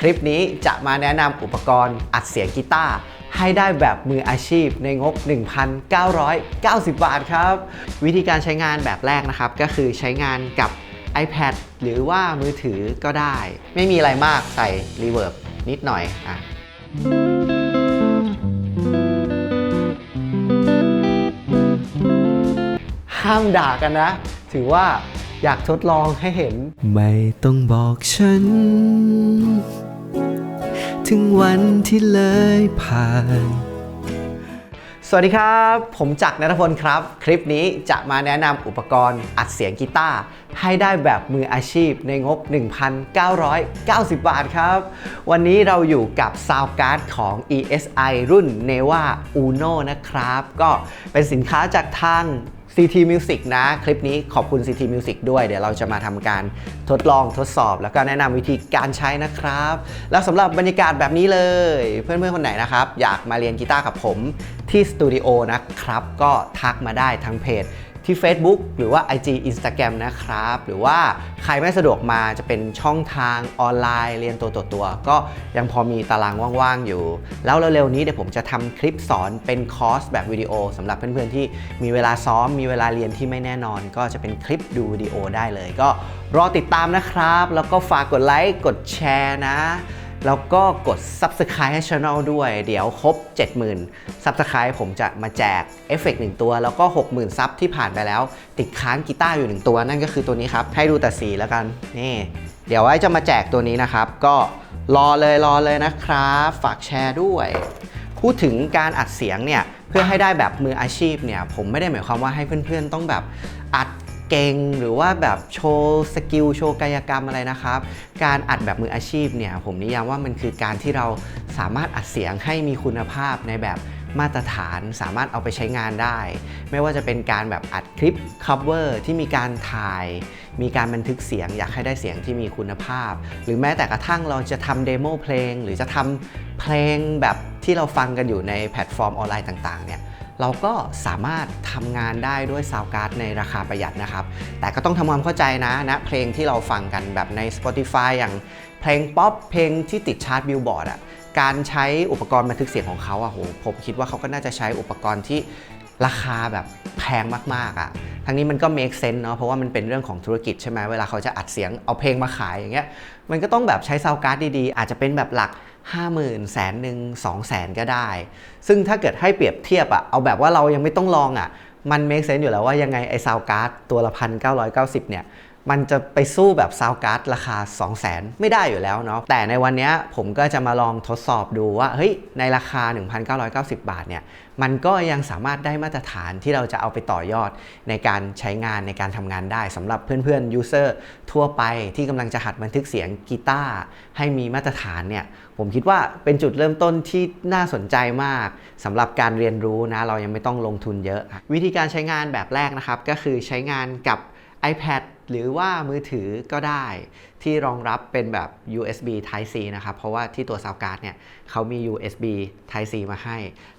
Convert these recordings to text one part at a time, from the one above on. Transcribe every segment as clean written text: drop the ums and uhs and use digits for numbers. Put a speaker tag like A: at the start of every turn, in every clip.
A: คลิปนี้จะมาแนะนำอุปกรณ์อัดเสียงกีตาร์ให้ได้แบบมืออาชีพในงบ 1,990 บาทครับวิธีการใช้งานแบบแรกนะครับก็คือใช้งานกับ iPad หรือว่ามือถือก็ได้ไม่มีอะไรมากใส่ Reverb นิดหน่อยห้ามด่ากันนะถือว่าอยากทดลองให้เห็นไม่ต้องบอกฉันถึงวันที่เลยผ่านสวัสดีครับผมจักร ณัฐพลครับคลิปนี้จะมาแนะนำอุปกรณ์อัดเสียงกีตาร์ให้ได้แบบมืออาชีพในงบ 1,990 บาทครับวันนี้เราอยู่กับ Sound Card ของ ESI รุ่น Neva Uno นะครับก็เป็นสินค้าจากทางCT Music นะคลิปนี้ขอบคุณ CT Music ด้วยเดี๋ยวเราจะมาทำการทดลองทดสอบแล้วก็แนะนำวิธีการใช้นะครับแล้วสำหรับบรรยากาศแบบนี้เลยเพื่อนๆคนไหนนะครับอยากมาเรียนกีตาร์กับผมที่สตูดิโอนะครับก็ทักมาได้ทางเพจที่ Facebook หรือว่า IG Instagram นะครับหรือว่าใครไม่สะดวกมาจะเป็นช่องทางออนไลน์เรียนตัวต่อตัวก็ยังพอมีตารางว่างๆอยู่แล้วเร็วๆนี้เดี๋ยวผมจะทำคลิปสอนเป็นคอร์สแบบวิดีโอสำหรับเพื่อนๆที่มีเวลาซ้อมมีเวลาเรียนที่ไม่แน่นอนก็จะเป็นคลิปดูวิดีโอได้เลยก็รอติดตามนะครับแล้วก็ฝากกดไลค์กดแชร์นะแล้วก็กด Subscribe ให้ Channel ด้วยเดี๋ยวครบ 70,000 Subscribe ผมจะมาแจกเอฟเฟกต์1ตัวแล้วก็ 60,000 ซับที่ผ่านไปแล้วติดค้างกีตาร์อยู่1ตัวนั่นก็คือตัวนี้ครับให้ดูแต่สีแล้วกันนี่เดี๋ยวไว้จะมาแจกตัวนี้นะครับก็รอเลยนะครับฝากแชร์ด้วยพูดถึงการอัดเสียงเนี่ยเพื่อให้ได้แบบมืออาชีพเนี่ยผมไม่ได้หมายความว่าให้เพื่อนๆต้องแบบอัดเก่งหรือว่าแบบโชว์สกิลโชว์กายกรรมอะไรนะครับการอัดแบบมืออาชีพเนี่ยผมนิยามว่ามันคือการที่เราสามารถอัดเสียงให้มีคุณภาพในแบบมาตรฐานสามารถเอาไปใช้งานได้ไม่ว่าจะเป็นการแบบอัดคลิป cover ที่มีการถ่ายมีการบันทึกเสียงอยากให้ได้เสียงที่มีคุณภาพหรือแม้แต่กระทั่งเราจะทำเดโมเพลงหรือจะทำเพลงแบบที่เราฟังกันอยู่ในแพลตฟอร์มออนไลน์ต่างๆเนี่ยเราก็สามารถทำงานได้ด้วย Sound Card ในราคาประหยัดนะครับแต่ก็ต้องทำความเข้าใจนะเพลงที่เราฟังกันแบบใน Spotify อย่างเพลงป๊อปเพลงที่ติดชาร์ตบิลบอร์ดการใช้อุปกรณ์บันทึกเสียงของเขาผมคิดว่าเขาก็น่าจะใช้อุปกรณ์ที่ราคาแบบแพงมากๆทั้งนี้มันก็ make sense เนาะเพราะว่ามันเป็นเรื่องของธุรกิจใช่ไหมเวลาเขาจะอัดเสียงเอาเพลงมาขายอย่างเงี้ยมันก็ต้องแบบใช้ Sound Card ดีๆอาจจะเป็นแบบหลัก 50,000 100,000 200,000 ก็ได้ซึ่งถ้าเกิดให้เปรียบเทียบเอาแบบว่าเรายังไม่ต้องลองมัน make sense อยู่แล้วว่ายังไงไอ้ Sound Card ตัวละ 1,990 เนี่ยมันจะไปสู้แบบ Sound Card ราคา 200,000 ไม่ได้อยู่แล้วเนาะแต่ในวันนี้ผมก็จะมาลองทดสอบดูว่าเฮ้ยในราคา 1,990 บาทเนี่ยมันก็ยังสามารถได้มาตรฐานที่เราจะเอาไปต่อยอดในการใช้งานในการทำงานได้สำหรับเพื่อนๆ user ทั่วไปที่กำลังจะหัดบันทึกเสียงกีตาร์ให้มีมาตรฐานเนี่ยผมคิดว่าเป็นจุดเริ่มต้นที่น่าสนใจมากสำหรับการเรียนรู้นะเรายังไม่ต้องลงทุนเยอะวิธีการใช้งานแบบแรกนะครับก็คือใช้งานกับ iPad หรือว่ามือถือก็ได้ที่รองรับเป็นแบบ USB Type C นะครับเพราะว่าที่ตัว Sound Card เนี่ยเขามี USB Type C มาให้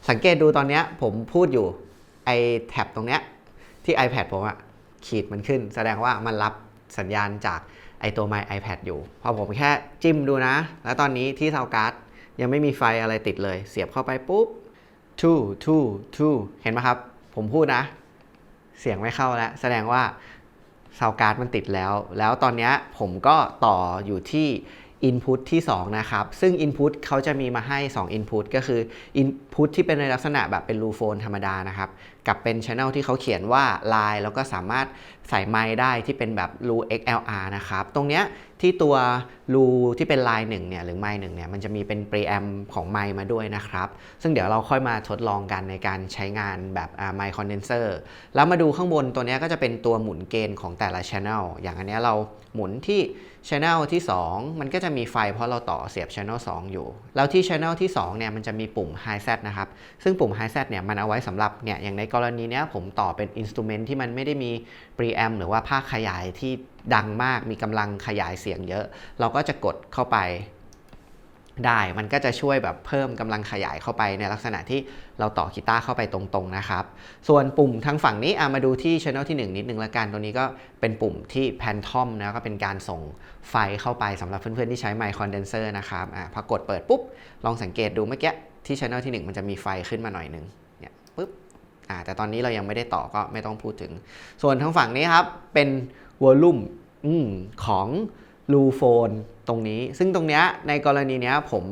A: สังเกตดูตอนนี้ผมพูดอยู่ไอแท็บตรงเนี้ยที่ iPad ผมขีดมันขึ้นแสดงว่ามันรับสัญญาณจากไอตัว My iPad อยู่พอผมแค่จิ้มดูนะแล้วตอนนี้ที่ Sound Card ยังไม่มีไฟอะไรติดเลยเสียบเข้าไปปุ๊บ2 เห็นไหมครับผมพูดนะเสียงไม่เข้าแล้วแสดงว่าSound Card มันติดแล้วตอนนี้ผมก็ต่ออยู่ที่ Input ที่2นะครับซึ่ง Input เขาจะมีมาให้2 Input ก็คือ Input ที่เป็นในลักษณะแบบเป็นรูโฟนธรรมดานะครับกับเป็น Channel ที่เขาเขียนว่า Line แล้วก็สามารถใส่ไมค์ได้ที่เป็นแบบรู XLR นะครับตรงเนี้ยที่ตัวรูที่เป็น Line 1เนี่ยหรือไมค์1เนี่ยมันจะมีเป็น Preamp ของไมค์มาด้วยนะครับซึ่งเดี๋ยวเราค่อยมาทดลองกันในการใช้งานแบบไมค์คอนเดนเซอร์แล้วมาดูข้างบนตัวนี้ก็จะเป็นตัวหมุนเกณฑ์ของแต่ละ Channel อย่างอันนี้เราหมุนที่ Channel ที่2มันก็จะมีไฟเพราะเราต่อเสียบ Channel 2อยู่แล้วที่ Channel ที่2เนี่ยมันจะมีปุ่ม High Z นะครับซึ่งปุ่ม High Z เนี่ยมันเอาไว้สำหรับเนี่ยอย่างในกรณีนี้ผมต่อเป็น Instrument ที่มันไม่ได้มี Preamp หรือว่าภาคขยายที่ดังมากมีกำลังขยายเสียงเยอะเราก็จะกดเข้าไป ได้มันก็จะช่วยแบบเพิ่มกำลังขยายเข้าไปในลักษณะที่เราต่อกีตาร์เข้าไปตรงๆนะครับส่วนปุ่มทางฝั่งนี้มาดูที่ Channel ที่1นิดนึงละกันตัวนี้ก็เป็นปุ่มที่ Phantom นะก็เป็นการส่งไฟเข้าไปสำหรับเพื่อนๆที่ใช้ไมค์คอนเดนเซอร์นะครับพอกดเปิดปุ๊บลองสังเกตดูเมื่อกี้ที่ Channel ที่1มันจะมีไฟขึ้นมาหน่อยนึงเนี่ยปุ๊บแต่ตอนนี้เรายังไม่ได้ต่อก็ไม่ต้องพูดถึงส่วนทางฝั่งนี้ครับเป็นวอลลุ่มของลูโฟนตรงนี้ซึ่งตรงเนี้ยในกรณีเนี้ยผม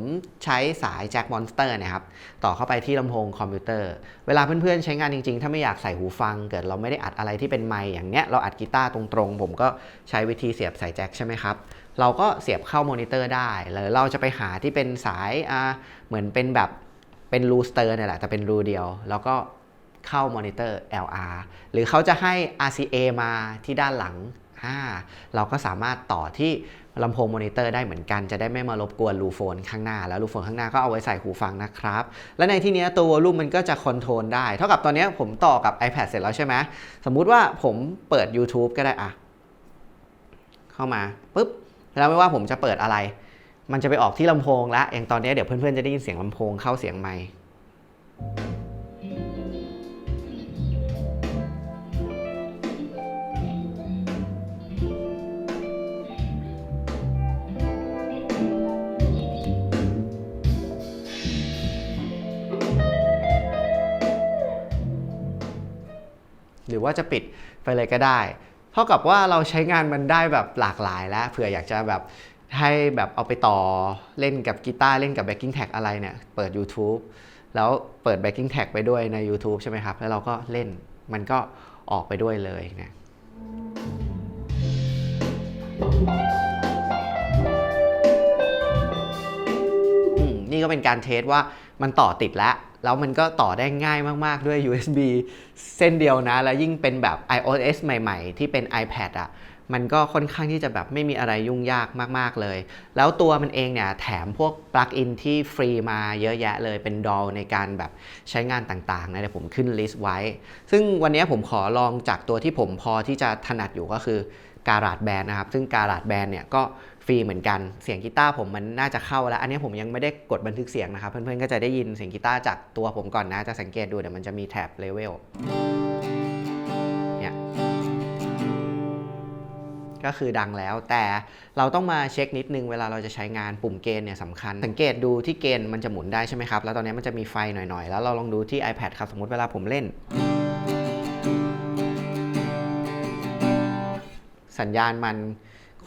A: ใช้สายแจ็คมอนสเตอร์นะครับต่อเข้าไปที่ลำโพงคอมพิวเตอร์เวลาเพื่อนๆใช้งานจริงๆถ้าไม่อยากใส่หูฟังเกิดเราไม่ได้อัดอะไรที่เป็นไมค์อย่างเนี้ยเราอัดกีตาร์ตรงๆผมก็ใช้วิธีเสียบสายแจ็คใช่ไหมครับเราก็เสียบเข้ามอนิเตอร์ได้หรือเราจะไปหาที่เป็นสายเหมือนเป็นแบบเป็นรูสเตอร์เนี่ยแหละแต่เป็นรูเดียวแล้วก็เข้ามอนิเตอร์ LR หรือเขาจะให้ RCA มาที่ด้านหลังเราก็สามารถต่อที่ลำโพงมอนิเตอร์ได้เหมือนกันจะได้ไม่มารบกวนรูโฟนข้างหน้าแล้วรูโฟนข้างหน้าก็เอาไว้ใส่หูฟังนะครับและในที่นี้ตัววอลลุ่มมันก็จะคอนโทรลได้เท่ากับตอนนี้ผมต่อกับ iPad เสร็จแล้วใช่ไหมสมมุติว่าผมเปิด YouTube ก็ได้เข้ามาปุ๊บแล้วไม่ว่าผมจะเปิดอะไรมันจะไปออกที่ลำโพงแล้วอย่างตอนนี้เดี๋ยวเพื่อนๆจะได้ยินเสียงลำโพงเข้าเสียงไมค์หรือว่าจะปิดไปเลยก็ได้เท่ากับว่าเราใช้งานมันได้แบบหลากหลายแล้วเผื่ออยากจะแบบให้แบบเอาไปต่อเล่นกับกีตาร์เล่นกับ backing track อะไรเนี่ยเปิด YouTube แล้วเปิด backing track ไปด้วยใน YouTube ใช่ไหมครับแล้วเราก็เล่นมันก็ออกไปด้วยเลยนะนี่ก็เป็นการเทสว่ามันต่อติดแล้วมันก็ต่อได้ง่ายมากๆด้วย USB เส้นเดียวนะแล้วยิ่งเป็นแบบ iOS ใหม่ๆที่เป็น iPad มันก็ค่อนข้างที่จะแบบไม่มีอะไรยุ่งยากมากๆเลยแล้วตัวมันเองเนี่ยแถมพวกปลั๊กอินที่ฟรีมาเยอะแยะเลยเป็น DAW ในการแบบใช้งานต่างๆนะเดี๋ยวผมขึ้นลิสต์ไว้ซึ่งวันนี้ผมขอลองจากตัวที่ผมพอที่จะถนัดอยู่ก็คือGarageBandนะครับซึ่ง GarageBand เนี่ยก็ฟรีเหมือนกันเสียงกีตาร์ผมมันน่าจะเข้าแล้วอันนี้ผมยังไม่ได้กดบันทึกเสียงนะครับเพื่อนๆก็จะได้ยินเสียงกีตาร์จากตัวผมก่อนนะจะสังเกตดูเดี๋ยวมันจะมีแท็บเลเวลเนี่ยก็คือดังแล้วแต่เราต้องมาเช็คนิดนึงเวลาเราจะใช้งานปุ่มเกณฑ์เนี่ยสำคัญสังเกตดูที่เกณฑ์มันจะหมุนได้ใช่ไหมครับแล้วตอนนี้มันจะมีไฟหน่อยๆแล้วเราลองดูที่ iPad ครับสมมติเวลาผมเล่นสัญญาณมัน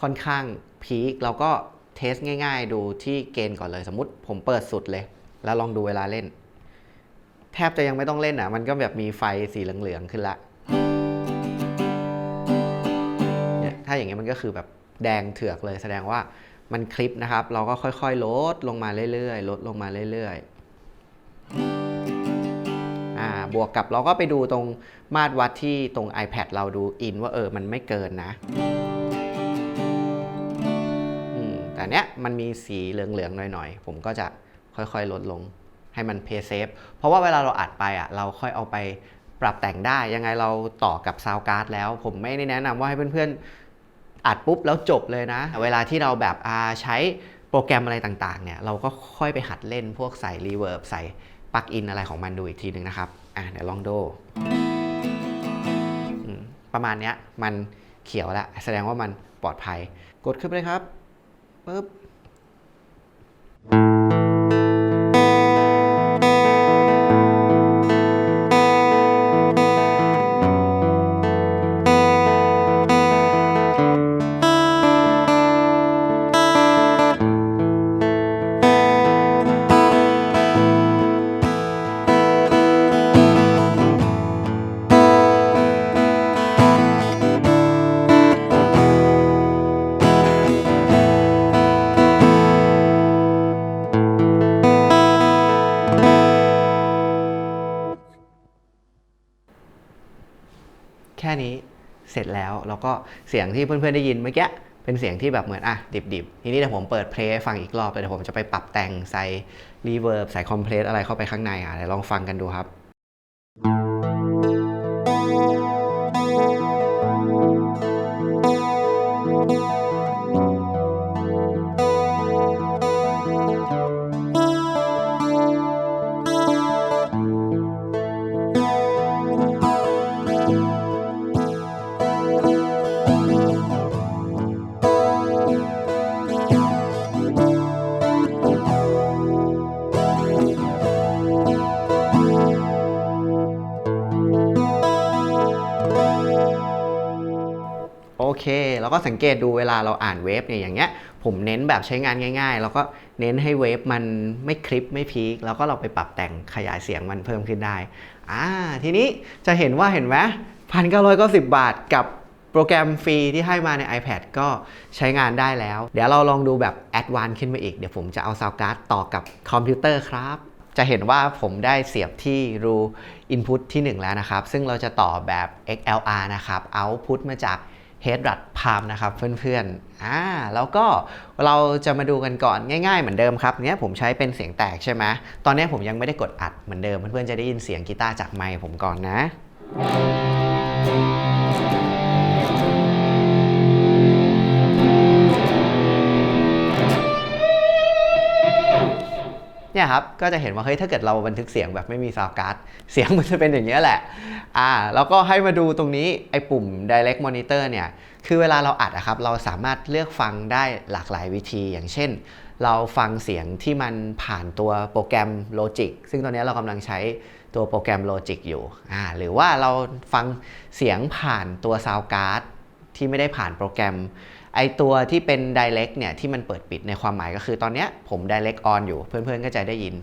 A: ค่อนข้างพีคเราก็เทสง่ายๆดูที่เกณฑ์ก่อนเลยสมมุติผมเปิดสุดเลยแล้วลองดูเวลาเล่นแทบจะยังไม่ต้องเล่นมันก็แบบมีไฟสีเหลืองๆขึ้นละเนี่ยถ้าอย่างเงี้ยมันก็คือแบบแดงเถือกเลยแสดงว่ามันคลิปนะครับเราก็ค่อยๆลดลงมาเรื่อยๆลดลงมาเรื่อยๆบวกกับเราก็ไปดูตรงมาตรวัดที่ตรง iPad เราดูอินว่ามันไม่เกินนะแต่เนี้ยมันมีสีเหลืองๆหน่อยๆผมก็จะค่อยๆลดลงให้มันเพย์เซฟเพราะว่าเวลาเราอัดไปเราค่อยเอาไปปรับแต่งได้ยังไงเราต่อกับซาวด์การ์ดแล้วผมไม่ได้แนะนำว่าให้เพื่อนๆอัดปุ๊บแล้วจบเลยนะเวลาที่เราแบบใช้โปรแกรมอะไรต่างๆเนี่ยเราก็ค่อยไปหัดเล่นพวกใส่รีเวิร์บใส่ปลั๊กอินอะไรของมันดูอีกทีนึงนะครับเดี๋ยวลองดูประมาณนี้มันเขียวแล้วแสดงว่ามันปลอดภัยกดขึ้นไปเลยครับปึ๊บแค่นี้เสร็จแล้วแล้วก็เสียงที่เพื่อนๆได้ยินเมื่อกี้เป็นเสียงที่แบบเหมือนดิบๆทีนี้เดี๋ยวผมเปิดเพลย์ฟังอีกรอบเดี๋ยวผมจะไปปรับแต่งใส่รีเวิร์บใส่คอมเพรสอะไรเข้าไปข้างในเดี๋ยวลองฟังกันดูครับ แล้วก็สังเกตดูเวลาเราอ่านเวฟเนี่ยอย่างเงี้ยผมเน้นแบบใช้งานง่ายๆแล้วก็เน้นให้เวฟมันไม่คลิปไม่พีคแล้วก็เราไปปรับแต่งขยายเสียงมันเพิ่มขึ้นได้ทีนี้จะเห็นไหม1,990 บาทกับโปรแกรมฟรีที่ให้มาใน iPad ก็ใช้งานได้แล้วเดี๋ยวเราลองดูแบบแอดวานซ์ขึ้นมาอีกเดี๋ยวผมจะเอาซาวด์การ์ดต่อกับคอมพิวเตอร์ครับจะเห็นว่าผมได้เสียบที่รู Input ที่ 1 แล้วนะครับซึ่งเราจะต่อแบบ XLR นะครับ Output มาจาก Headrod Palm นะครับเพื่อนๆแล้วก็เราจะมาดูกันก่อนง่ายๆเหมือนเดิมครับเนี้ยผมใช้เป็นเสียงแตกใช่ไหมตอนนี้ผมยังไม่ได้กดอัดเหมือนเดิมเพื่อนๆจะได้ยินเสียงกีตาร์จากไมค์ผมก่อนนะเนี่ยครับก็จะเห็นว่าเฮ้ยถ้าเกิดเราบันทึกเสียงแบบไม่มีซาวด์การ์ดเสียงมันจะเป็นอย่างนี้แหละแล้วก็ให้มาดูตรงนี้ไอ้ปุ่ม Direct Monitor เนี่ยคือเวลาเราอัดครับเราสามารถเลือกฟังได้หลากหลายวิธีอย่างเช่นเราฟังเสียงที่มันผ่านตัวโปรแกรม Logic ซึ่งตอนนี้เรากำลังใช้ตัวโปรแกรม Logic อยู่หรือว่าเราฟังเสียงผ่านตัวซาวด์การ์ดที่ไม่ได้ผ่านโปรแกรมไอตัวที่เป็น direct เนี่ยที่มันเปิดปิดในความหมายก็คือตอนนี้ผม direct on อยู่เพื่อนๆก็จะได้ยิน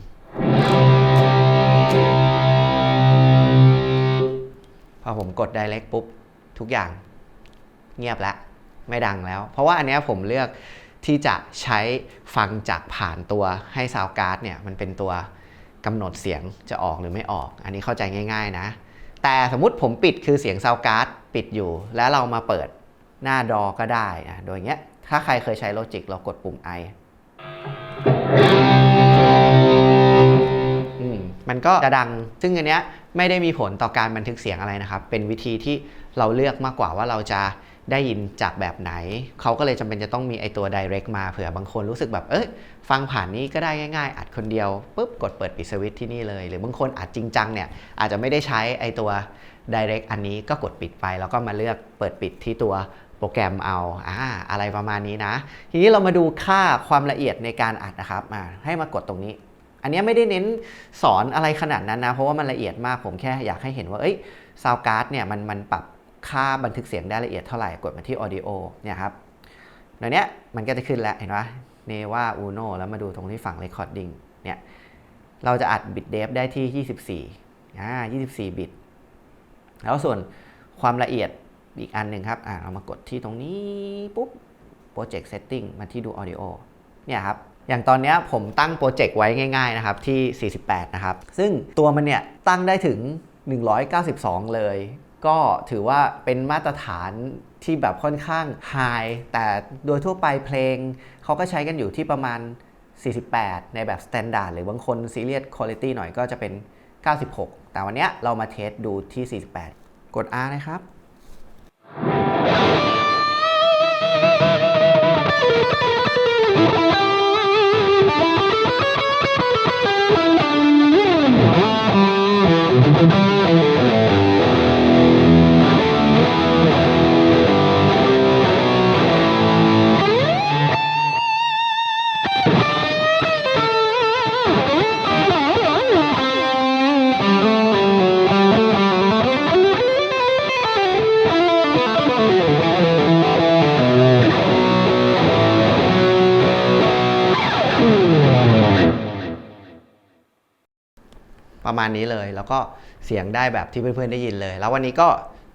A: พอผมกด direct ปุ๊บทุกอย่างเงียบแล้วไม่ดังแล้วเพราะว่าอันนี้ผมเลือกที่จะใช้ฟังจากผ่านตัวให้ซาวด์การ์ดเนี่ยมันเป็นตัวกำหนดเสียงจะออกหรือไม่ออกอันนี้เข้าใจง่ายๆนะแต่สมมุติผมปิดคือเสียงซาวด์การ์ดปิดอยู่แล้วเรามาเปิดหน้าดอก็ได้โดยเงี้ยถ้าใครเคยใช้ Logic เรากดปุ่ม I มันก็จะดังซึ่งอันเนี้ยไม่ได้มีผลต่อการบันทึกเสียงอะไรนะครับเป็นวิธีที่เราเลือกมากกว่าว่าเราจะได้ยินจากแบบไหนเขาก็เลยจำเป็นจะต้องมีไอตัว direct มาเผื่อบางคนรู้สึกแบบฟังผ่านนี้ก็ได้ง่ายๆอัดคนเดียวปุ๊บกดเปิดปิดสวิตช์ที่นี่เลยหรือบางคนอัดจริงจังเนี่ยอาจจะไม่ได้ใช้ไอตัว direct อันนี้ก็กดปิดไปแล้วก็มาเลือกเปิดปิดที่ตัวโปรแกรมเอาอะไรประมาณนี้นะทีนี้เรามาดูค่าความละเอียดในการอัดนะครับให้มากดตรงนี้อันนี้ไม่ได้เน้นสอนอะไรขนาดนั้นนะเพราะว่ามันละเอียดมากผมแค่อยากให้เห็นว่าซาวด์การ์ดเนี่ยมันปรับค่าบันทึกเสียงได้ละเอียดเท่าไหร่กดมาที่ Audio เนี่ยครับในเนี้ยมันก็จะขึ้นแล้วเห็นไหมเนว่า Uno แล้วมาดูตรงที่ฝั่ง Recording เนี่ยเราจะอัดบิตเดฟได้ที่24บิตแล้วส่วนความละเอียดอีกอันหนึ่งครับเรามากดที่ตรงนี้ปุ๊บ Project Setting มาที่ดู Audio เนี่ยครับอย่างตอนนี้ผมตั้งโปรเจกต์ไว้ง่ายๆนะครับที่48นะครับซึ่งตัวมันเนี่ยตั้งได้ถึง192เลยก็ถือว่าเป็นมาตรฐานที่แบบค่อนข้างไฮแต่โดยทั่วไปเพลงเขาก็ใช้กันอยู่ที่ประมาณ48ในแบบ Standard หรือบางคน Serious Quality หน่อยก็จะเป็น96แต่วันนี้เรามาเทสดูที่48กด R นะครับประมาณนี้เลยแล้วก็เสียงได้แบบที่เพื่อนๆได้ยินเลยแล้ววันนี้ก็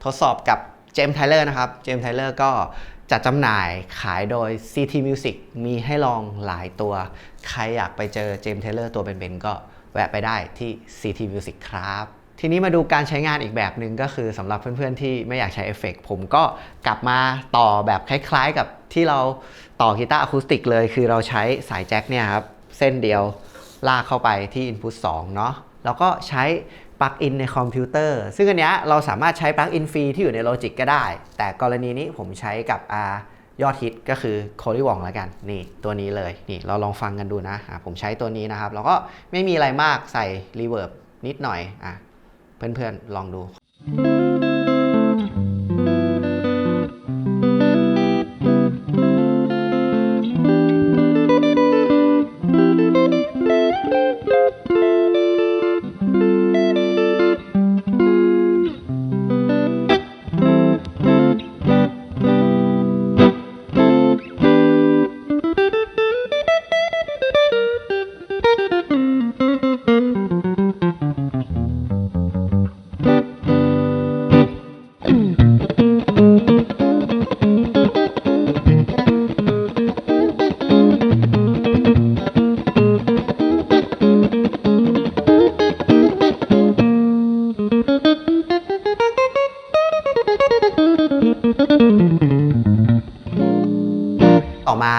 A: ทดสอบกับเจมส์ไทเลอร์นะครับเจมส์ไทเลอร์ก็จัดจำหน่ายขายโดย CT Music มีให้ลองหลายตัวใครอยากไปเจอเจมส์ไทเลอร์ตัวเป็นๆก็แวะไปได้ที่ CT Music ครับทีนี้มาดูการใช้งานอีกแบบหนึ่งก็คือสำหรับเพื่อนๆที่ไม่อยากใช้เอฟเฟกต์ผมก็กลับมาต่อแบบคล้ายๆกับที่เราต่อกีตาร์อะคูสติกเลยคือเราใช้สายแจ็คเนี่ยครับเส้นเดียวลากเข้าไปที่ Input 2เนาะแล้วก็ใช้ปลั๊กอินในคอมพิวเตอร์ซึ่งอันเนี้ยเราสามารถใช้ปลั๊กอินฟรีที่อยู่ใน Logic ก็ได้แต่กรณีนี้ผมใช้กับยอดฮิตก็คือ Collywong แล้วกันนี่ตัวนี้เลยนี่เราลองฟังกันดูนะผมใช้ตัวนี้นะครับแล้วก็ไม่มีอะไรมากใส่รีเวิร์บนิดหน่อยเพื่อนๆลองดู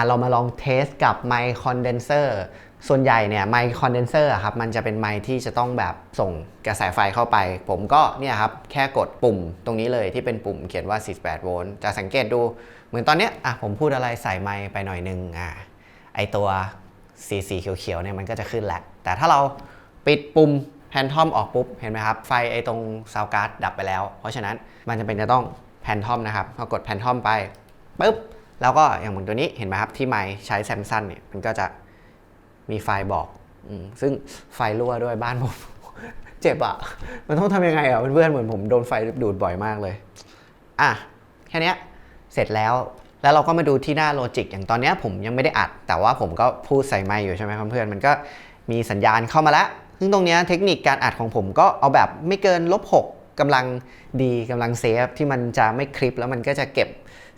A: เรามาลองเทสกับไมค์คอนเดนเซอร์ส่วนใหญ่เนี่ยไมค์คอนเดนเซอร์ครับมันจะเป็นไมค์ที่จะต้องแบบส่งกระแสไฟเข้าไปผมก็เนี่ยครับแค่กดปุ่มตรงนี้เลยที่เป็นปุ่มเขียนว่า48โวลต์จะสังเกตดูเหมือนตอนเนี้ยผมพูดอะไรใส่ไมค์ไปหน่อยนึงไอตัวสีเขียวๆเนี่ยมันก็จะขึ้นแหละแต่ถ้าเราปิดปุ่มแพนทอมออกปุ๊บเห็นไหมครับไฟไอตรงซาวการ์ดดับไปแล้วเพราะฉะนั้นมันจะเป็นจะต้องแพนทอมนะครับพอกดแพนทอมไปปุ๊บแล้วก็อย่างเหมือนตัวนี้เห็นไหมครับที่ไมค์ใช้แซมซันเนี่ยมันก็จะมีไฟบอกซึ่งไฟรั่วด้วยบ้านผม เจ็บอ่ะมันต้องทำยังไงเพื่อนๆเหมือนผมโดนไฟดูดบ่อยมากเลยแค่นี้เสร็จแล้วเราก็มาดูที่หน้าโลจิกอย่างตอนนี้ผมยังไม่ได้อัดแต่ว่าผมก็พูดใส่ไมค์อยู่ใช่ไหมเพื่อนๆมันก็มีสัญญาณเข้ามาแล้วซึ่งตรงนี้เทคนิคการอัดของผมก็เอาแบบไม่เกิน-6กำลังดีกำลังเซฟที่มันจะไม่คลิปแล้วมันก็จะเก็บ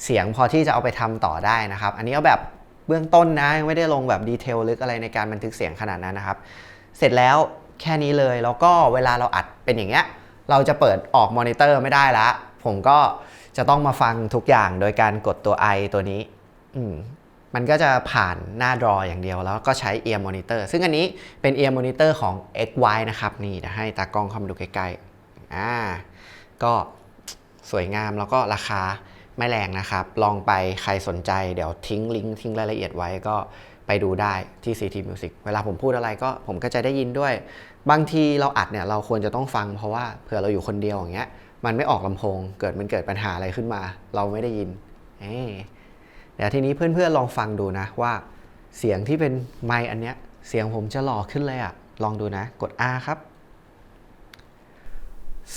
A: เสียงพอที่จะเอาไปทำต่อได้นะครับอันนี้เอาแบบเบื้องต้นนะยังไม่ได้ลงแบบดีเทลลึกอะไรในการบันทึกเสียงขนาดนั้นนะครับเสร็จแล้วแค่นี้เลยแล้วก็เวลาเราอัดเป็นอย่างเงี้ยเราจะเปิดออกมอนิเตอร์ไม่ได้ละผมก็จะต้องมาฟังทุกอย่างโดยการกดตัว I ตัวนี้มันก็จะผ่านหน้า Draw อย่างเดียวแล้วก็ใช้ Ear Monitor ซึ่งอันนี้เป็น Ear Monitor ของ XY นะครับนี่เดี๋ยวให้ตากล้องเข้ามาดูใกล้ๆก็สวยงามแล้วก็ราคาไม่แรงนะครับลองไปใครสนใจเดี๋ยวทิ้งลิงก์ทิ้งรายละเอียดไว้ก็ไปดูได้ที่ CT Music เวลาผมพูดอะไรก็ผมก็จะได้ยินด้วยบางทีเราอัดเนี่ยเราควรจะต้องฟังเพราะว่าเผื่อเราอยู่คนเดียวอย่างเงี้ยมันไม่ออกลำโพงเกิดปัญหาอะไรขึ้นมาเราไม่ได้ยินเดี๋ยวทีนี้เพื่อนๆลองฟังดูนะว่าเสียงที่เป็นไมค์อันเนี้ยเสียงผมจะหล่อขึ้นเลยลองดูนะกด R ครับ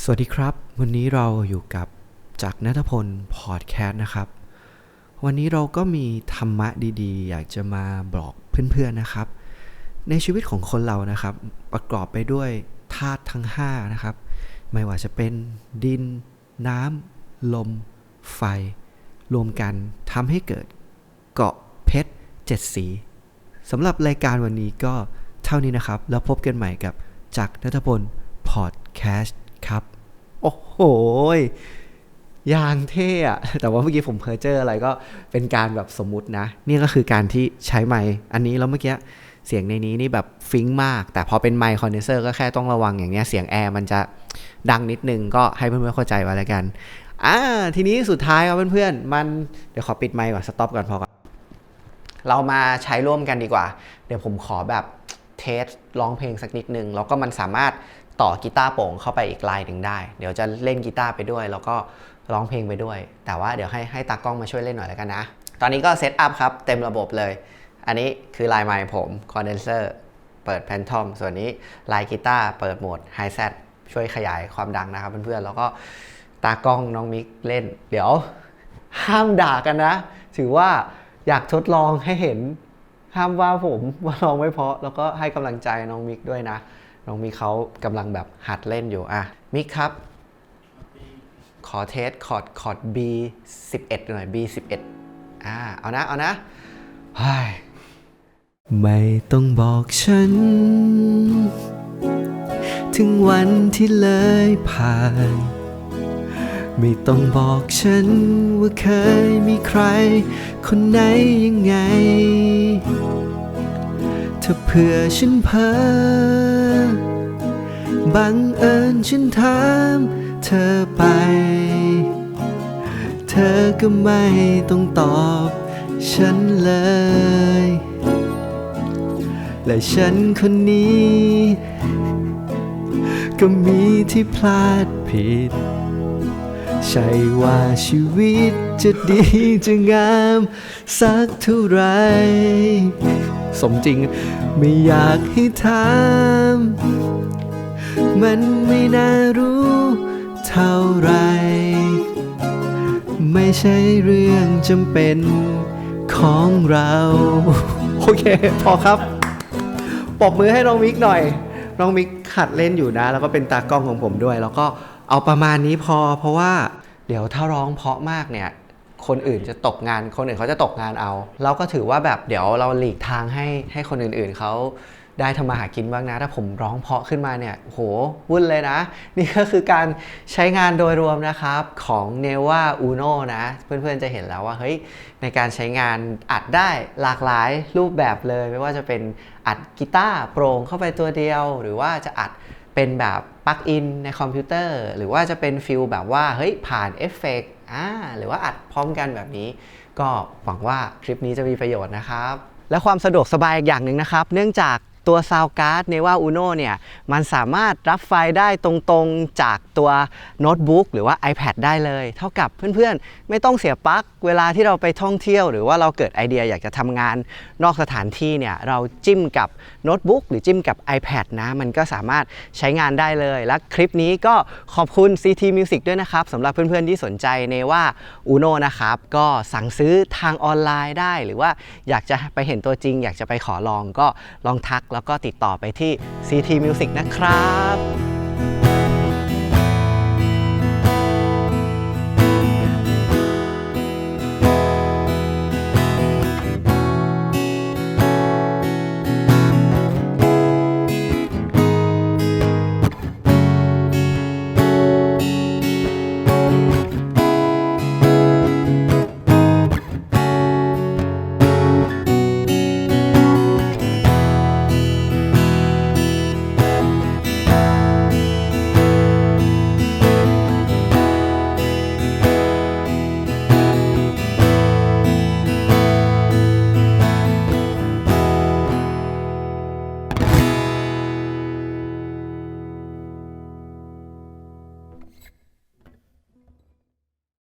A: สวัสดีครับวันนี้เราอยู่กับจักรณัฐพลพอดแคสต์นะครับวันนี้เราก็มีธรรมะดีๆอยากจะมาบอกเพื่อนๆนะครับในชีวิตของคนเรานะครับประกอบไปด้วยธาตุทั้ง5นะครับไม่ว่าจะเป็นดินน้ำลมไฟรวมกันทำให้เกิดเกาะเพชร7สีสำหรับรายการวันนี้ก็เท่านี้นะครับแล้วพบกันใหม่กับจักรณัฐพลพอดแคสต์ครับโอ้โหอย่างเท่แต่ว่าเมื่อกี้ผมเพ้อเจ้ออะไรก็เป็นการแบบสมมุตินะนี่ก็คือการที่ใช้ไมค์อันนี้แล้วเมื่อกี้เสียงในนี้นี่แบบฟิงมากแต่พอเป็นไมค์คอนเดนเซอร์ก็แค่ต้องระวังอย่างเงี้ยเสียงแอร์มันจะดังนิดนึงก็ให้เพื่อนๆเข้าใจไว้แล้วกันทีนี้สุดท้ายครับเพื่อนๆมันเดี๋ยวขอปิดไมค์ก่อนสต็อปก่อนพอก่อนเรามาใช้ร่วมกันดีกว่าเดี๋ยวผมขอแบบเทสร้องเพลงสักนิดนึงแล้วก็มันสามารถต่อกีตาร์โปร่งเข้าไปอีกไลน์หนึ่งได้เดี๋ยวจะเล่นกีตาร์ไปด้วยแล้วก็ร้องเพลงไปด้วยแต่ว่าเดี๋ยวให้ตากล้องมาช่วยเล่นหน่อยแล้วกันนะตอนนี้ก็เซตอัพครับเต็มระบบเลยอันนี้คือลายไมค์ผมคอนเดนเซอร์เปิดแพนทอมส่วนนี้ลายกีตาร์เปิดโหมดไฮแซดช่วยขยายความดังนะครับเพื่อนๆแล้วก็ตากล้องน้องมิกเล่นเดี๋ยวห้ามด่ากันนะถือว่าอยากทดลองให้เห็นห้ามว่าผมว่าร้องไม่เพราะแล้วก็ให้กำลังใจน้องมิกด้วยนะน้องมิกเขากำลังแบบหัดเล่นอยู่มิกครับขอเทสคอร์ด B11 หน่อย B11 เอานะไม่ต้องบอกฉันถึงวันที่เลยผ่านไม่ต้องบอกฉันว่าเคยมีใครคนไหนยังไงถ้าเผื่อฉันเพ้อบังเอิญฉันถามเธอไปเธอก็ไม่ต้องตอบฉันเลยและฉันคนนี้ก็มีที่พลาดผิดใช่ว่าชีวิตจะดีจะงามสักเท่าไรสมจริงไม่อยากให้ถามมันไม่น่ารู้เท่าไรไม่ใช่เรื่องจำเป็นของเราโอเคพอครับปรบมือให้น้องมิกหน่อยน้องมิกขัดเล่นอยู่นะแล้วก็เป็นตากล้องของผมด้วยแล้วก็เอาประมาณนี้พอเพราะว่าเดี๋ยวถ้าร้องเพราะมากเนี่ยคนอื่นจะตกงานคนอื่นเขาจะตกงานเอาเราก็ถือว่าแบบเดี๋ยวเราหลีกทางให้คนอื่นๆเขา ได้ทำมาหากินบ้างนะถ้าผมร้องเพราะขึ้นมาเนี่ยโหวุ่นเลยนะนี่ก็คือการใช้งานโดยรวมนะครับของ Neva Uno นะเพื่อนๆจะเห็นแล้วว่าเฮ้ยในการใช้งานอัดได้หลากหลายรูปแบบเลยไม่ว่าจะเป็นอัดกีตาร์โปร่งเข้าไปตัวเดียวหรือว่าจะอัดเป็นแบบปลั๊กอินในคอมพิวเตอร์หรือว่าจะเป็นฟิลแบบว่าเฮ้ยผ่านเอฟเฟกต์หรือว่าอัดพร้อมกันแบบนี้ก็หวังว่าคลิปนี้จะมีประโยชน์นะครับและความสะดวกสบายอีกอย่างหนึ่งนะครับเนื่องจากตัว Sound Card Neva Uno เนี่ยมันสามารถรับไฟล์ได้ตรงๆจากตัวโน้ตบุ๊กหรือว่า iPad ได้เลยเท่ากับเพื่อนๆไม่ต้องเสียปลั๊กเวลาที่เราไปท่องเที่ยวหรือว่าเราเกิดไอเดียอยากจะทำงานนอกสถานที่เนี่ยเราจิ้มกับโน้ตบุ๊กหรือจิ้มกับ iPad นะมันก็สามารถใช้งานได้เลยและคลิปนี้ก็ขอบคุณ CT Music ด้วยนะครับสำหรับเพื่อนๆที่สนใจ Neva Uno นะครับก็สั่งซื้อทางออนไลน์ได้หรือว่าอยากจะไปเห็นตัวจริงอยากจะไปขอลองก็ลองทักแล้วก็ติดต่อไปที่ CT Music นะครับ